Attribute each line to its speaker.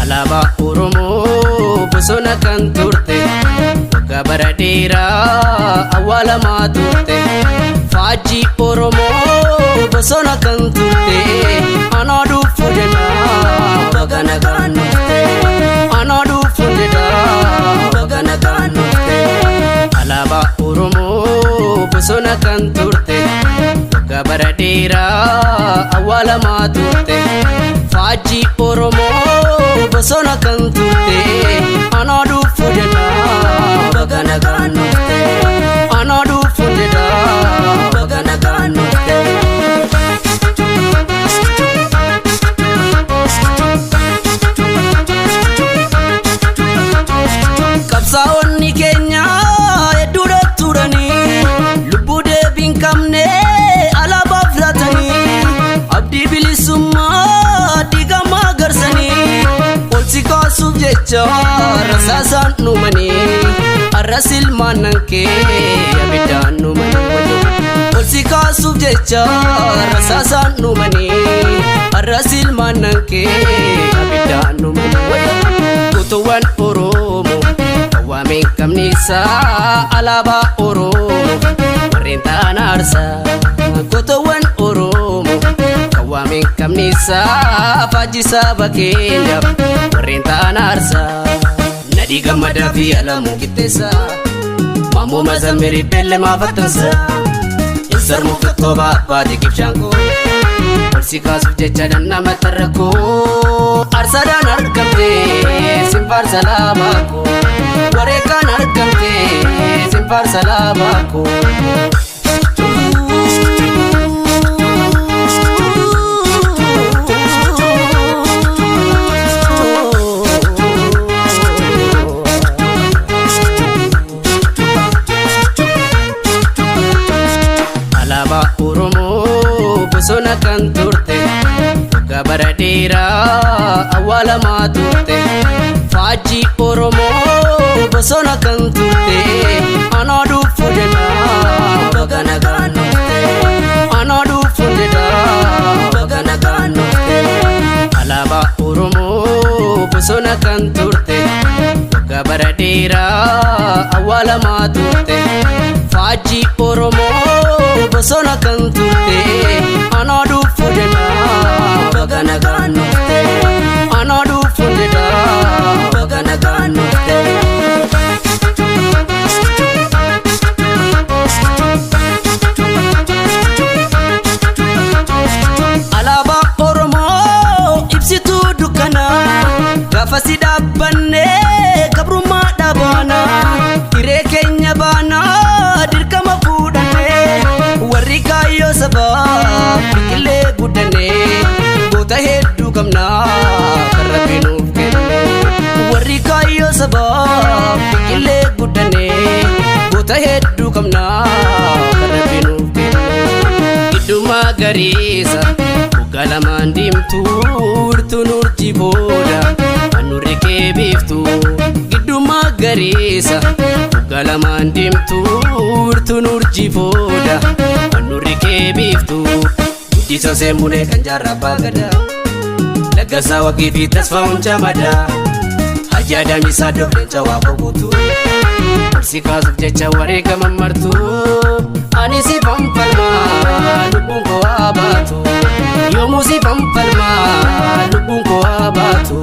Speaker 1: Alaabaa Oromoo bosona kan turte, waggaa bara dheeraa awwaalamaa turte. Faajjii Oromoo bosona kan turte, anaa dhufu jedhaa baga nagaan dhufte. Anaa dhufu jedhaa baga nagaan dhufte. Alaabaa Oromoo bosona kan turte, waggaa bara dheeraa awwaalamaa turte. Faajjii Oromoo bosona kan turte, anaa dhufu jedhaa baga nagaan dhufte. Anaa dhufu jedhaa baga nagaan dhufte. Qabsaa'onni keenya hedduudha turanii, lubbuu deebii hin qabne alaabaa filatanii. Abdii bilisummaa diigamaa garsanii, ol si kaasuuf jecha rasaasaan dhumanii. Arras ilmaan kee abiddaan dhumanii. Ol si kaasuuf jecha rasaasaan dhumanii. Arras ilmaan kee abiddaan dhumanii. Kutuwwan Oromoo qawwaamee hin qabne isaa alaabaa Oromoo warreen ta'an aarsaa. Kutuwwan Oromoo qawwaamee hin qabne isaa faajjii saba keenyaaf warreen ta'an aarsaa. Nadhii Gammadaa fi Alamuu Qixxeessaa, Maammoo Mazammirii Beellemaa Fattansaa, Insarmuu Kattooba Abbaa Tiqiif Shaangoo. Ol si kaasuuf jecha nama tarrakoo, aarsaadhaan argamte simfaarsa alaabaa koo. Wareegaan argamte simfaarsa alaabaa koo. Alaabaa Oromoo bosona kan turte, waggaa bara dheeraa awwaalamaa turte. Faajjii Oromoo bosona kan turte, anaa dhufu jedhaa baga nagaan dhufte. Anaa dhufu jedhaa baga nagaan dhufte. Alaabaa Oromoo bosona kan turte, waggaa bara dheeraa awwaalamaa turte. Faajjii Oromoo bosona kan turte, anaa dhufu jedhaa baga nagaan dhufte. Anaa dhufu jedhaa baga nagaan dhufte. Alaabaa Oromoo ibsituu dukkanaa, gaafa si dhaabbannee gabrummaa dhabaanaa. Hiree keenya baanaa dirqama fuudhannee, warri kaayyoo sabaa biqilee guddannee. Goota hedduu qabnaa kan Rabbi nuuf kenne, warri kaayyoo sabaa biqilee guddannee. Goota hedduu qabnaa kan Rabbi nuuf kenne. Gidduu magariisa waggaa lamaan diimtuu, urtuu nurjii booda anurri kee biiftuu. Gidduu magariisa waggaa lamaan diimtuu, urtuu nurjii booda anurri kee biiftuu. Guddisoo Seemulee kan jaarraa Abbaa Gadaa, Laggasaa Wagii fi Tasfaa'uun Camadaa, Hajji Adaamisaa Dobleenchaa Waaqoo guutuu. Ol si kaasuuf jecha wareegama martuu, ani si fanfalmaa lubbuun koo haa baatu. Yoomuu si fanfalmaa lubbuun koo haa baatu.